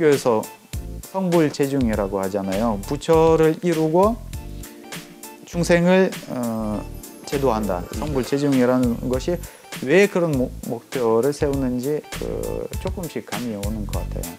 불교에서 성불재중이라고 하잖아요. 부처를 이루고 중생을 제도한다. 성불재중이라는 것이 왜 그런 목표를 세우는지 조금씩 감이 오는 것 같아요.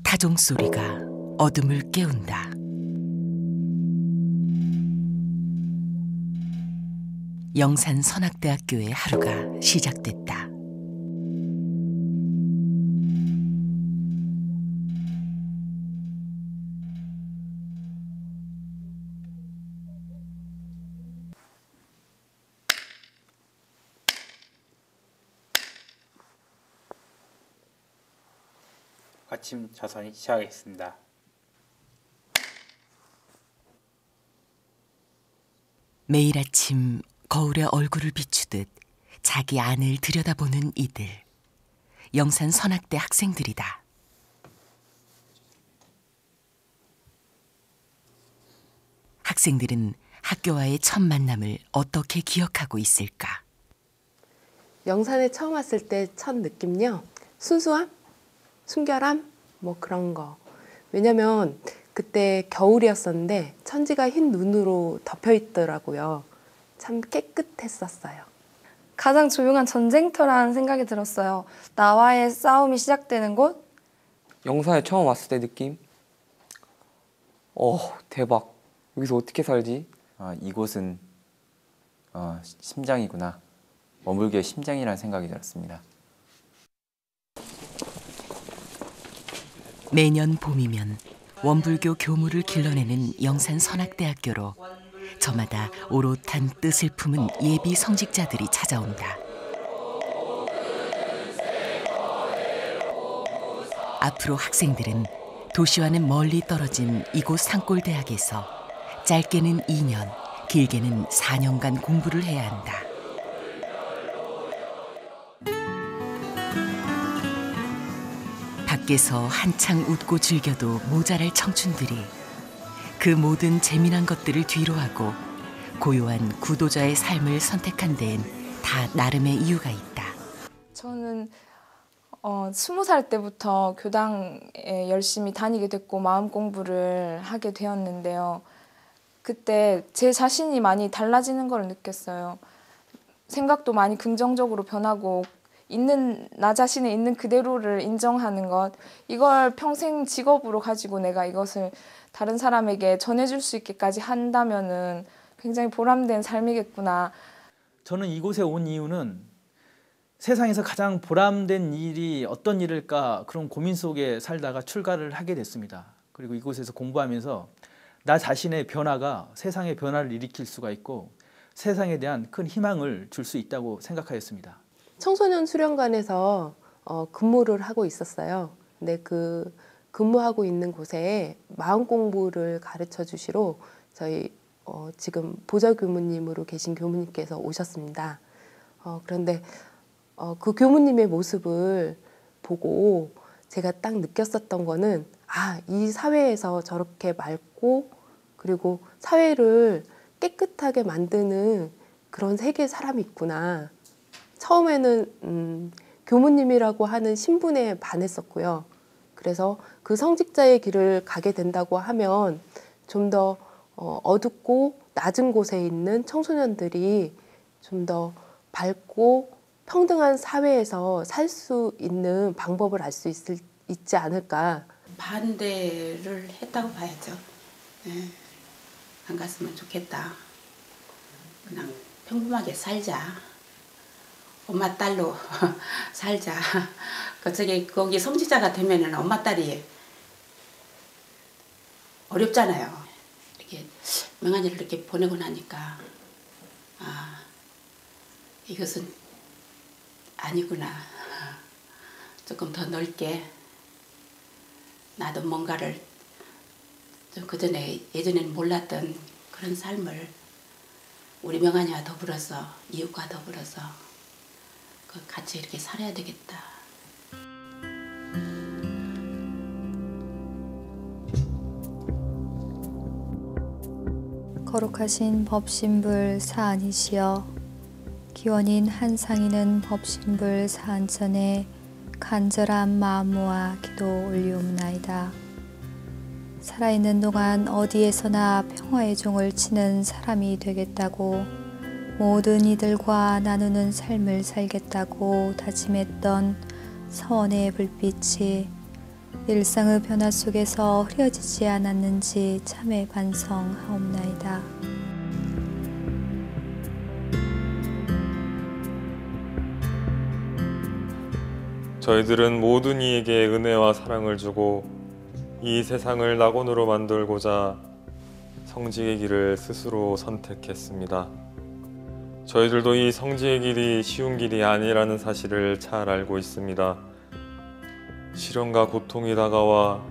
타종소리가 어둠을 깨운다. 영산선악대학교의 하루가 시작됐다. 아침 자선이 시작하겠습니다. 매일 아침 거울에 얼굴을 비추듯 자기 안을 들여다보는 이들. 영산선악대 학생들이다. 학생들은 학교와의 첫 만남을 어떻게 기억하고 있을까? 영산에 처음 왔을 때 첫 느낌요. 순수함? 순결함? 뭐 그런 거. 왜냐면 그때 겨울이었었는데 천지가 흰 눈으로 덮여 있더라고요. 참 깨끗했었어요. 가장 조용한 전쟁터라는 생각이 들었어요. 나와의 싸움이 시작되는 곳? 영산에 처음 왔을 때 느낌? 대박. 여기서 어떻게 살지? 이곳은 심장이구나. 원불교의 심장이라는 생각이 들었습니다. 매년 봄이면 원불교 교무를 길러내는 영산선악대학교로 저마다 오롯한 뜻을 품은 예비 성직자들이 찾아온다. 앞으로 학생들은 도시와는 멀리 떨어진 이곳 산골대학에서 짧게는 2년, 길게는 4년간 공부를 해야 한다. 밖에서 한창 웃고 즐겨도 모자랄 청춘들이 그 모든 재미난 것들을 뒤로하고 고요한 구도자의 삶을 선택한 데엔 다 나름의 이유가 있다. 저는 20살 때부터 교당에 열심히 다니게 됐고 마음 공부를 하게 되었는데요. 그때 제 자신이 많이 달라지는 걸 느꼈어요. 생각도 많이 긍정적으로 변하고 나 자신의 있는 그대로를 인정하는 것, 이걸 평생 직업으로 가지고 내가 이것을 다른 사람에게 전해줄 수 있게까지 한다면은 굉장히 보람된 삶이겠구나. 저는 이곳에 온 이유는 세상에서 가장 보람된 일이 어떤 일일까 그런 고민 속에 살다가 출가를 하게 됐습니다. 그리고 이곳에서 공부하면서 나 자신의 변화가 세상의 변화를 일으킬 수가 있고 세상에 대한 큰 희망을 줄 수 있다고 생각하였습니다. 청소년 수련관에서 근무를 하고 있었어요. 근데 그 근무하고 있는 곳에 마음 공부를 가르쳐 주시러 저희 지금 보좌 교무님으로 계신 교무님께서 오셨습니다. 그런데 그 교무님의 모습을 보고 제가 딱 느꼈었던 거는 이 사회에서 저렇게 맑고 그리고 사회를 깨끗하게 만드는 그런 세계의 사람이 있구나. 처음에는 교무님이라고 하는 신분에 반했었고요. 그래서 그 성직자의 길을 가게 된다고 하면 좀 더 어둡고 낮은 곳에 있는 청소년들이 좀 더 밝고 평등한 사회에서 살 수 있는 방법을 알 수 있지 않을까. 반대를 했다고 봐야죠. 네. 안 갔으면 좋겠다. 그냥 평범하게 살자. 엄마 딸로 살자. 거기 성직자가 되면은 엄마 딸이 어렵잖아요. 이렇게 명한이를 이렇게 보내고 나니까 이것은 아니구나. 조금 더 넓게 나도 뭔가를 좀 그전에 예전에는 몰랐던 그런 삶을 우리 명한이와 더불어서 이웃과 더불어서 같이 이렇게 살아야 되겠다. 거룩하신 법신불 사안이시여, 기원인 한상이는 법신불 사안 전에 간절한 마음 모아 기도 올리옵나이다. 살아있는 동안 어디에서나 평화의 종을 치는 사람이 되겠다고, 모든 이들과 나누는 삶을 살겠다고 다짐했던 서원의 불빛이 일상의 변화 속에서 흐려지지 않았는지 참회 반성하옵나이다. 저희들은 모든 이에게 은혜와 사랑을 주고 이 세상을 낙원으로 만들고자 성직의 길을 스스로 선택했습니다. 저희들도 이 성직의 길이 쉬운 길이 아니라는 사실을 잘 알고 있습니다. 시련과 고통이 다가와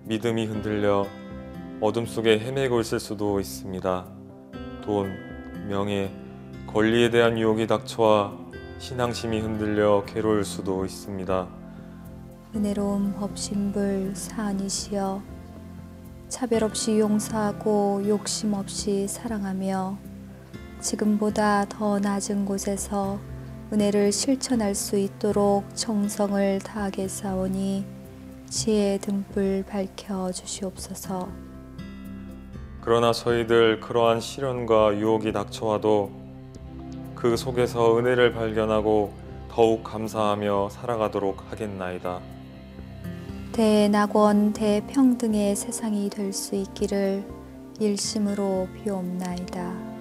믿음이 흔들려 어둠 속에 헤매고 있을 수도 있습니다. 돈, 명예, 권리에 대한 유혹이 닥쳐와 신앙심이 흔들려 괴로울 수도 있습니다. 은혜로운 법신불 사안이시여, 차별 없이 용서하고 욕심 없이 사랑하며 지금보다 더 낮은 곳에서 은혜를 실천할 수 있도록 정성을 다하게 싸우니 지혜의 등불 밝혀 주시옵소서. 그러나 저희들 그러한 시련과 유혹이 닥쳐와도 그 속에서 은혜를 발견하고 더욱 감사하며 살아가도록 하겠나이다. 대낙원 대평등의 세상이 될 수 있기를 일심으로 비옵나이다.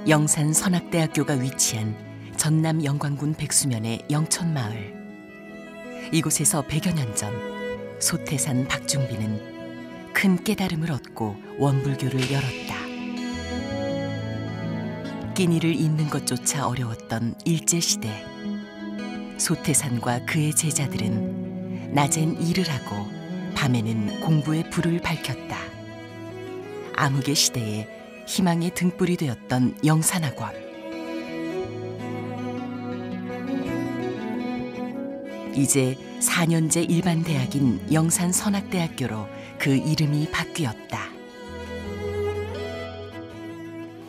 영산 선악대학교가 위치한 전남 영광군 백수면의 영천마을. 이곳에서 100여 년 전 소태산 박중비는 큰 깨달음을 얻고 원불교를 열었다. 끼니를 잇는 것조차 어려웠던 일제시대, 소태산과 그의 제자들은 낮엔 일을 하고 밤에는 공부의 불을 밝혔다. 암흑의 시대에 희망의 등불이 되었던 영산학원. 이제 4년제 일반 대학인 영산선악대학교로 그 이름이 바뀌었다.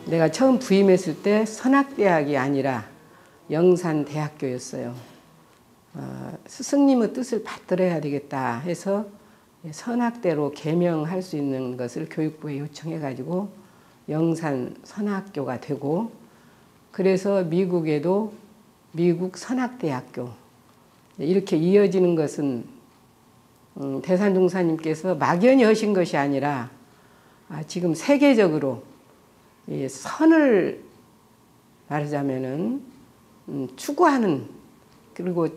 내가 처음 부임했을 때 선악대학이 아니라 영산대학교였어요. 스승님의 뜻을 받들어야 되겠다 해서 선악대로 개명할 수 있는 것을 교육부에 요청해가지고 영산선악교가 되고, 그래서 미국에도 미국 선악대학교 이렇게 이어지는 것은 대산종사님께서 막연히 하신 것이 아니라 지금 세계적으로 이 선을 말하자면은 추구하는, 그리고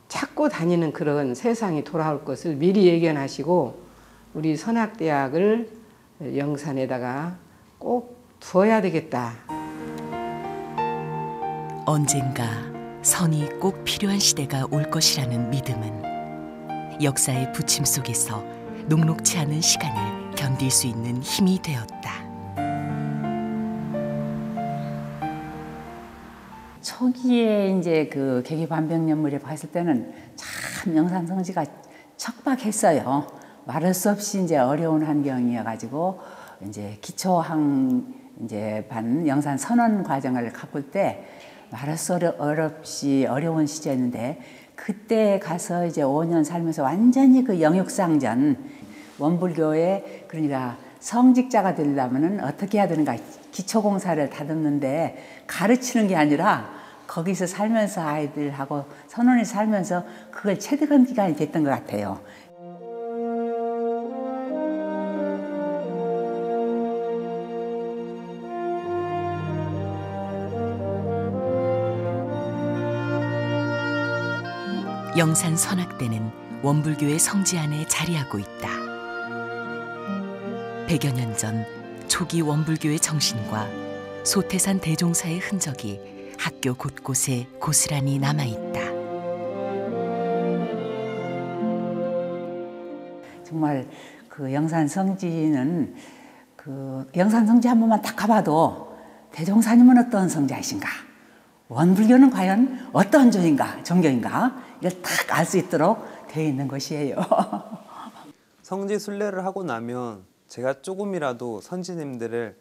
찾고 다니는 그런 세상이 돌아올 것을 미리 예견하시고 우리 선악대학을 영산에다가 꼭 두어야 되겠다. 언젠가 선이 꼭 필요한 시대가 올 것이라는 믿음은 역사의 부침 속에서 녹록치 않은 시간을 견딜 수 있는 힘이 되었다. 초기에 이제 그 계기반병연물에 봤을 때는 참 영산 성지가 척박했어요. 말할 수 없이 이제 어려운 환경이어가지고 이제 기초학 이제 반 영산 선원 과정을 가꿀 때 말할 수 없이 어려운 시절인데, 그때 가서 이제 5년 살면서 완전히 그 영육상전, 원불교에 그러니까 성직자가 되려면은 어떻게 해야 되는가, 기초공사를 다듬는데 가르치는 게 아니라 거기서 살면서 아이들하고 선원이 살면서 그걸 체득한 기간이 됐던 것 같아요. 영산선악대는 원불교의 성지 안에 자리하고 있다. 100여 년 전 초기 원불교의 정신과 소태산 대종사의 흔적이 학교 곳곳에 고스란히 남아있다. 정말 그 영산성지는 그 영산성지 한 번만 딱 가봐도 대종사님은 어떤 성자이신가, 원불교는 과연 어떤 종교인가 이걸 딱 알 수 있도록 되어 있는 것이에요. 성지 순례를 하고 나면 제가 조금이라도 선지님들을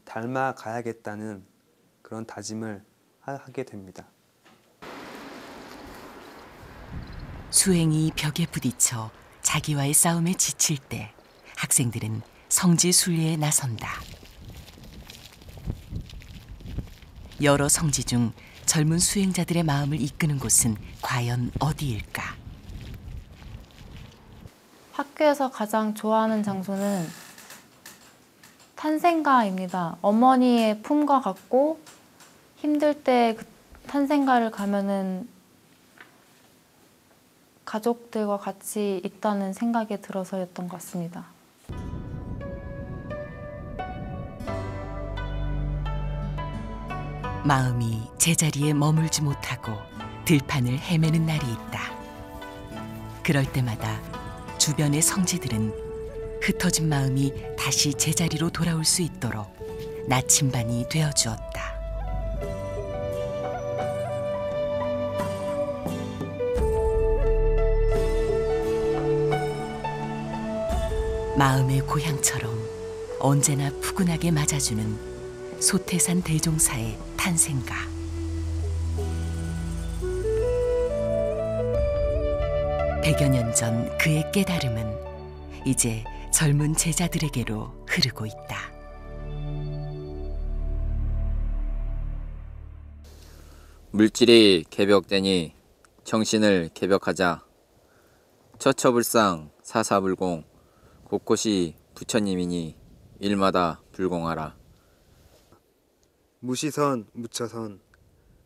닮아 가야겠다는 그런 다짐을 하게 됩니다. 수행이 벽에 부딪혀 자기와의 싸움에 지칠 때 학생들은 성지 순례에 나선다. 여러 성지 중 젊은 수행자들의 마음을 이끄는 곳은 과연 어디일까? 학교에서 가장 좋아하는 장소는 탄생가입니다. 어머니의 품과 같고 힘들 때 그 탄생가를 가면은 가족들과 같이 있다는 생각이 들어서였던 것 같습니다. 마음이 제자리에 머물지 못하고 들판을 헤매는 날이 있다. 그럴 때마다 주변의 성지들은 흩어진 마음이 다시 제자리로 돌아올 수 있도록 나침반이 되어주었다. 마음의 고향처럼 언제나 푸근하게 맞아주는 소태산 대종사의 탄생가. 백여 년 전 그의 깨달음은 이제 젊은 제자들에게로 흐르고 있다. 물질이 개벽되니 정신을 개벽하자. 처처불상 사사불공 곳곳이 부처님이니 일마다 불공하라. 무시선, 무처선.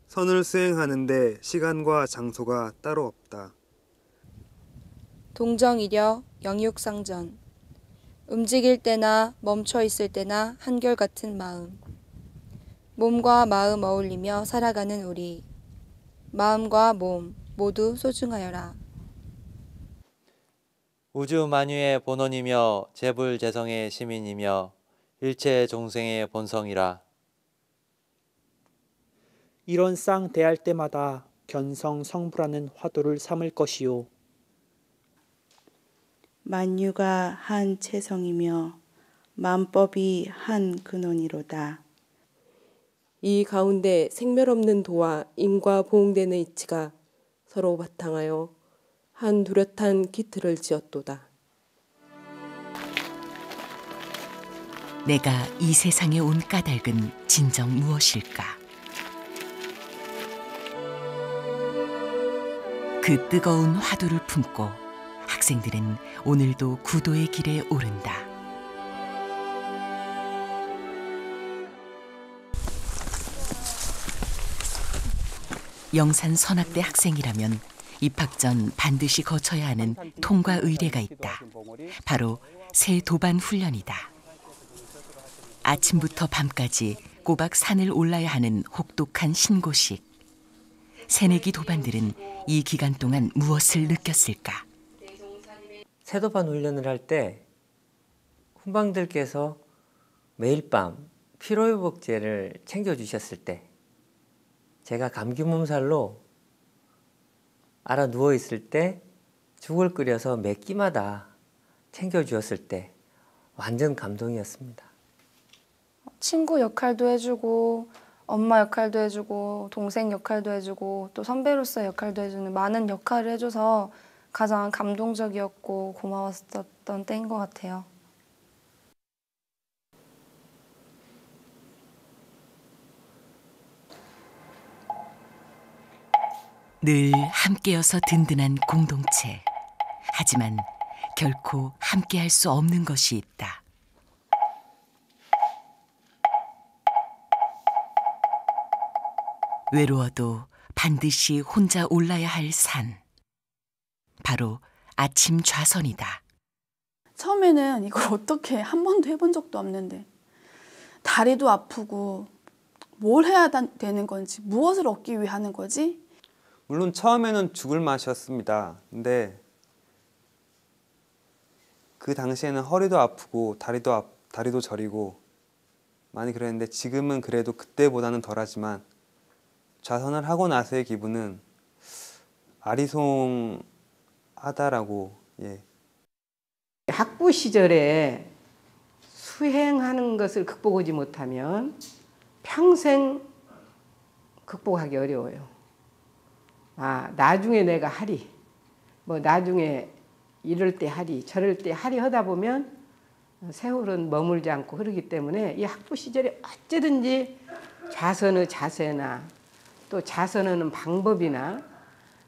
선을 수행하는데 시간과 장소가 따로 없다. 동정이려 영육상전. 움직일 때나 멈춰 있을 때나 한결같은 마음. 몸과 마음 어울리며 살아가는 우리. 마음과 몸 모두 소중하여라. 우주 만유의 본원이며 재불재성의 시민이며 일체 종생의 본성이라. 이런 쌍 대할 때마다 견성 성불하는 화두를 삼을 것이요. 만유가 한 체성이며 만법이 한 근원이로다. 이 가운데 생멸 없는 도와 임과 보응되는 이치가 서로 바탕하여 한 뚜렷한 기틀을 지었도다. 내가 이 세상에 온 까닭은 진정 무엇일까? 그 뜨거운 화두를 품고 학생들은 오늘도 구도의 길에 오른다. 영산 선학대 학생이라면 입학 전 반드시 거쳐야 하는 통과 의례가 있다. 바로 새 도반 훈련이다. 아침부터 밤까지 꼬박 산을 올라야 하는 혹독한 신고식. 새내기 도반들은 이 기간 동안 무엇을 느꼈을까? 새도반 훈련을 할 때 훈방들께서 매일 밤 피로회복제를 챙겨주셨을 때 제가 감기 몸살로 알아 누워있을 때 죽을 끓여서 몇 끼마다 챙겨주었을 때 완전 감동이었습니다. 친구 역할도 해주고 엄마 역할도 해주고 동생 역할도 해주고 또 선배로서 역할도 해주는 많은 역할을 해줘서 가장 감동적이었고 고마웠었던 때인 것 같아요. 늘 함께여서 든든한 공동체. 하지만 결코 함께할 수 없는 것이 있다. 외로워도 반드시 혼자 올라야 할 산. 바로 아침 좌선이다. 처음에는 이걸 어떻게 한 번도 해본 적도 없는데 다리도 아프고 뭘 해야 되는 건지 무엇을 얻기 위해 하는 거지? 물론 처음에는 죽을 맛이었습니다. 근데 그 당시에는 허리도 아프고 다리도 저리고 많이 그랬는데 지금은 그래도 그때보다는 덜하지만 좌선을 하고 나서의 기분은 아리송하다라고. 예. 학부 시절에 수행하는 것을 극복하지 못하면 평생 극복하기 어려워요. 나중에 내가 하리, 나중에 이럴 때 하리, 저럴 때 하리 하다 보면 세월은 머물지 않고 흐르기 때문에 이 학부 시절에 어찌든지 좌선의 자세나 또 좌선하는 방법이나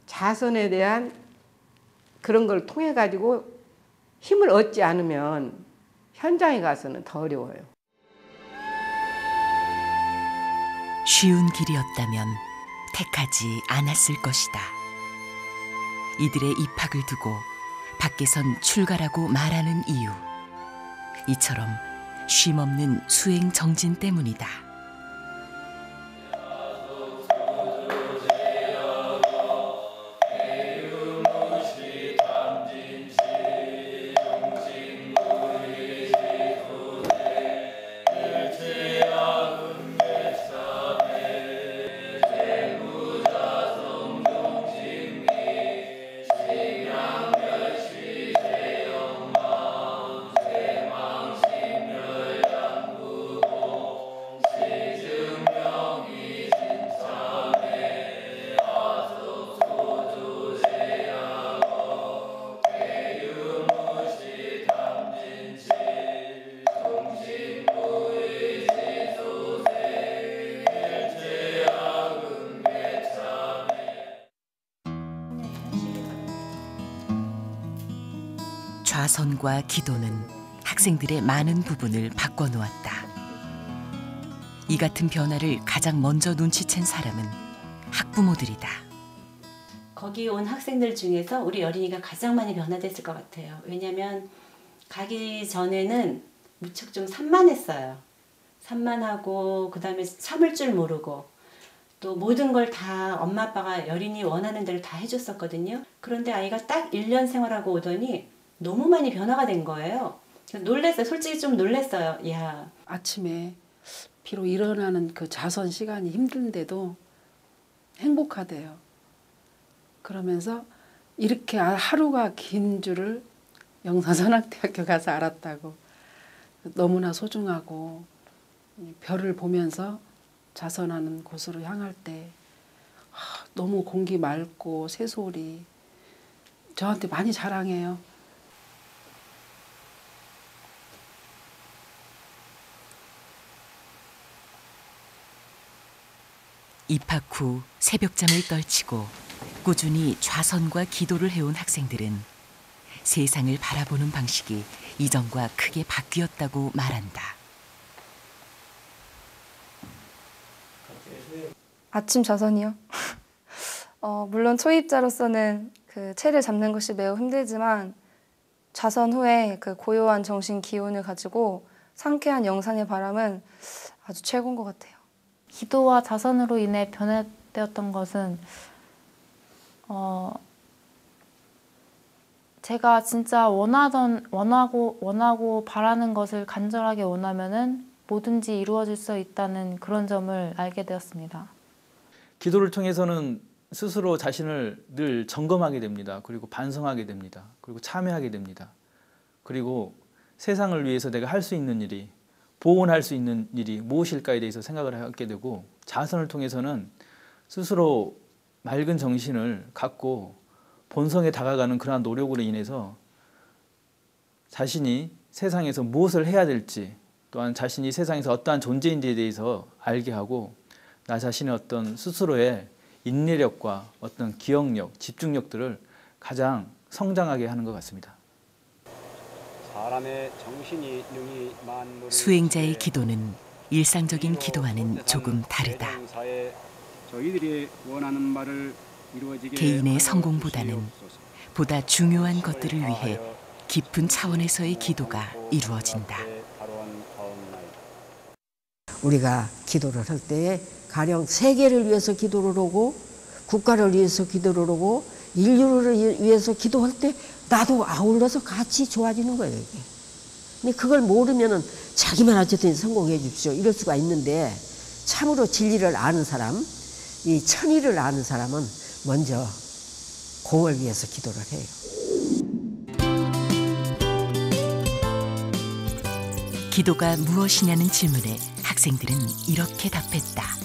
좌선에 대한 그런 걸 통해 가지고 힘을 얻지 않으면 현장에 가서는 더 어려워요. 쉬운 길이었다면 택하지 않았을 것이다. 이들의 입학을 두고 밖에선 출가라고 말하는 이유. 이처럼 쉼없는 수행 정진 때문이다. 좌선과 기도는 학생들의 많은 부분을 바꿔놓았다. 이 같은 변화를 가장 먼저 눈치챈 사람은 학부모들이다. 거기 온 학생들 중에서 우리 어린이가 가장 많이 변화됐을 것 같아요. 왜냐하면 가기 전에는 무척 좀 산만했어요. 산만하고 그다음에 참을 줄 모르고 또 모든 걸 다 엄마 아빠가 어린이 원하는 대로 다 해줬었거든요. 그런데 아이가 딱 1년 생활하고 오더니 너무 많이 변화가 된 거예요. 놀랬어요. 솔직히 좀 놀랬어요. 야. 아침에 비록 일어나는 그 자선 시간이 힘든데도 행복하대요. 그러면서 이렇게 하루가 긴 줄을 영산선악대학교 가서 알았다고. 너무나 소중하고 별을 보면서 자선하는 곳으로 향할 때 너무 공기 맑고 새소리 저한테 많이 자랑해요. 입학 후 새벽잠을 떨치고 꾸준히 좌선과 기도를 해온 학생들은 세상을 바라보는 방식이 이전과 크게 바뀌었다고 말한다. 아침 자선이요? 물론 초입자로서는 그 체를 잡는 것이 매우 힘들지만 자선 후에 그 고요한 정신 기운을 가지고 상쾌한 영산의 바람은 아주 최고인 것 같아요. 기도와 자선으로 인해 변화되었던 것은 제가 진짜 원하고 바라는 것을 간절하게 원하면은 뭐든지 이루어질 수 있다는 그런 점을 알게 되었습니다. 기도를 통해서는 스스로 자신을 늘 점검하게 됩니다. 그리고 반성하게 됩니다. 그리고 참여하게 됩니다. 그리고 세상을 위해서 내가 할 수 있는 일이, 보온할 수 있는 일이 무엇일까에 대해서 생각을 하게 되고, 자선을 통해서는 스스로 맑은 정신을 갖고 본성에 다가가는 그러한 노력으로 인해서 자신이 세상에서 무엇을 해야 될지, 또한 자신이 세상에서 어떠한 존재인지에 대해서 알게 하고, 나 자신의 어떤 스스로의 인내력과 어떤 기억력, 집중력들을 가장 성장하게 하는 것 같습니다. 수행자의 기도는 일상적인 기도와는 조금 다르다. 개인의 성공보다는 보다 중요한 것들을 위해 깊은 차원에서의 기도가 이루어진다. 우리가 기도를 할 때 가령 세계를 위해서 기도를 하고 국가를 위해서 기도를 하고 인류를 위해서 기도할 때 나도 아울러서 같이 좋아지는 거예요, 이게. 근데 그걸 모르면은 자기만 어쨌든 성공해 주십시오 이럴 수가 있는데, 참으로 진리를 아는 사람, 이 천의를 아는 사람은 먼저 공을 위해서 기도를 해요. 기도가 무엇이냐는 질문에 학생들은 이렇게 답했다.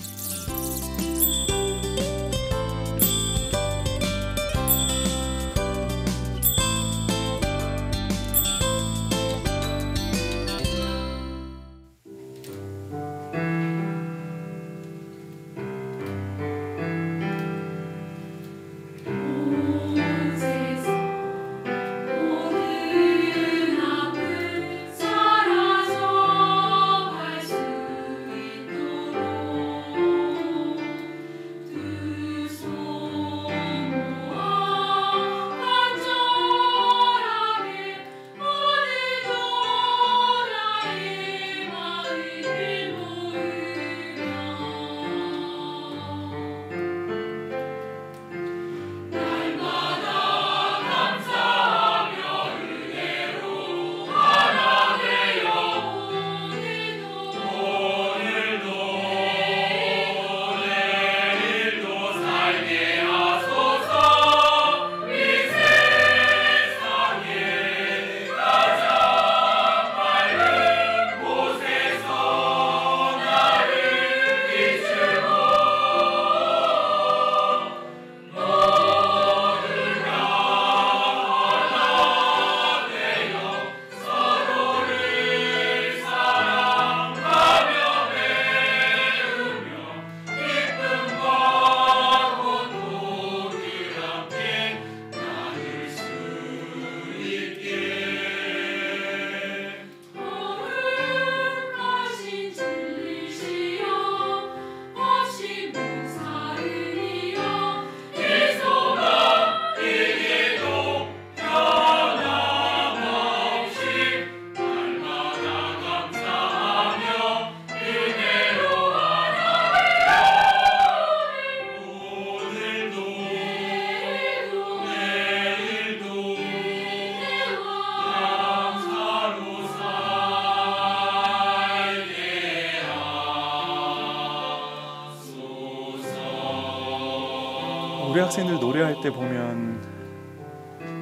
우리 학생들 노래할 때 보면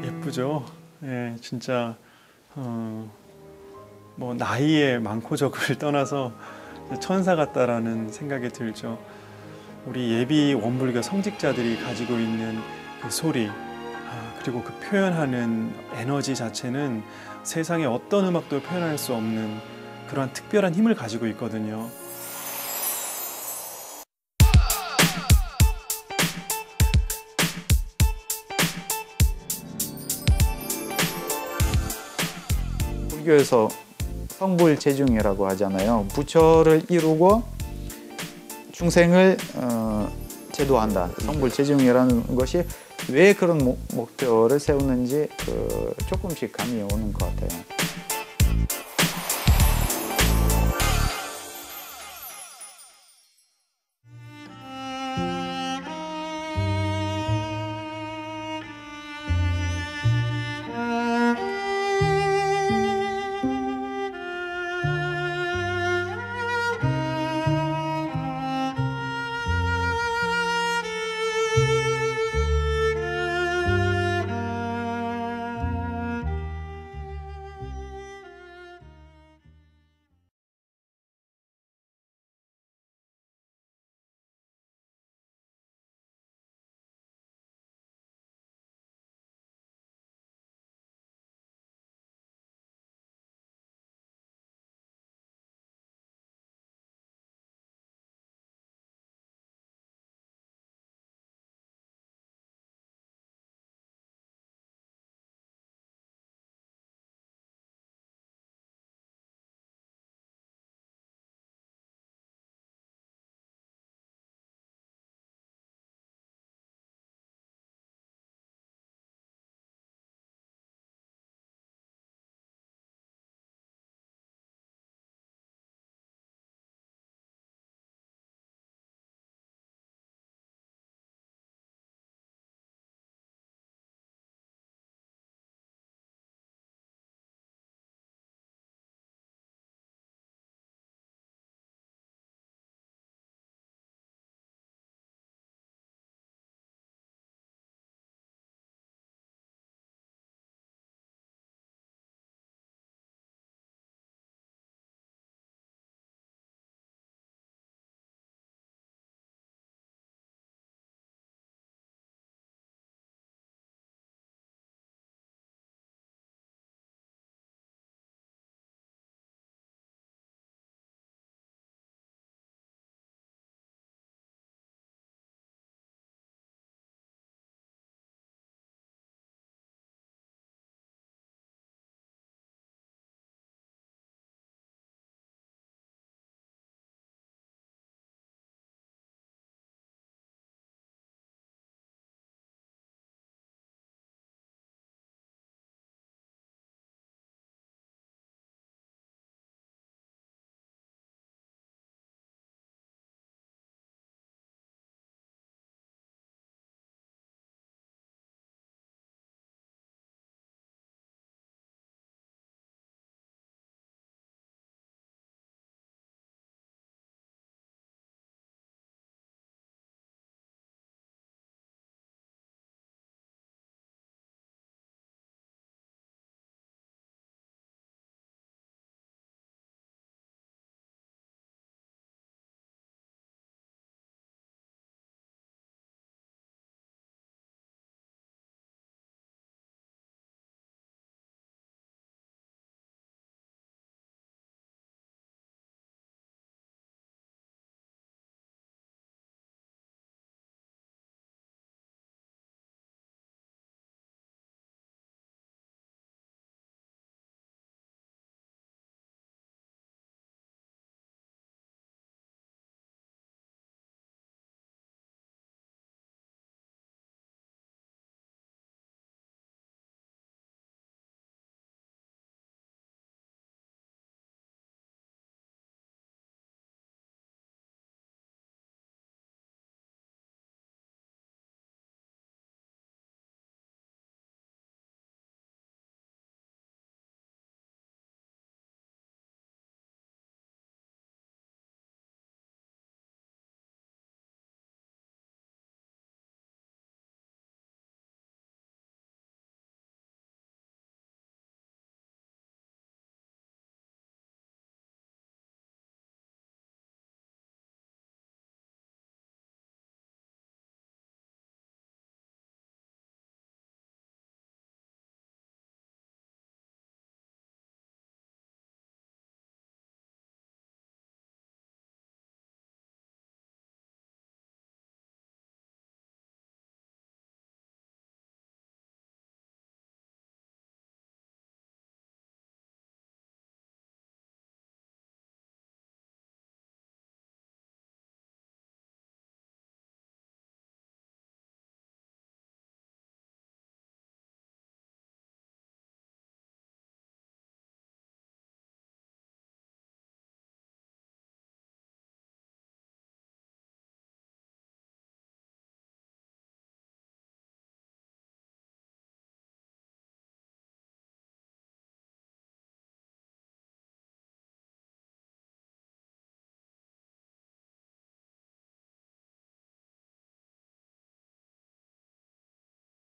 예쁘죠. 예, 진짜 뭐 나이에 많고 적을 떠나서 천사 같다라는 생각이 들죠. 우리 예비 원불교 성직자들이 가지고 있는 그 소리, 그리고 그 표현하는 에너지 자체는 세상의 어떤 음악도 표현할 수 없는 그러한 특별한 힘을 가지고 있거든요. 불교에서 성불재중이라고 하잖아요. 부처를 이루고 중생을 제도한다. 성불재중이라는 것이 왜 그런 목표를 세우는지 조금씩 감이 오는 것 같아요.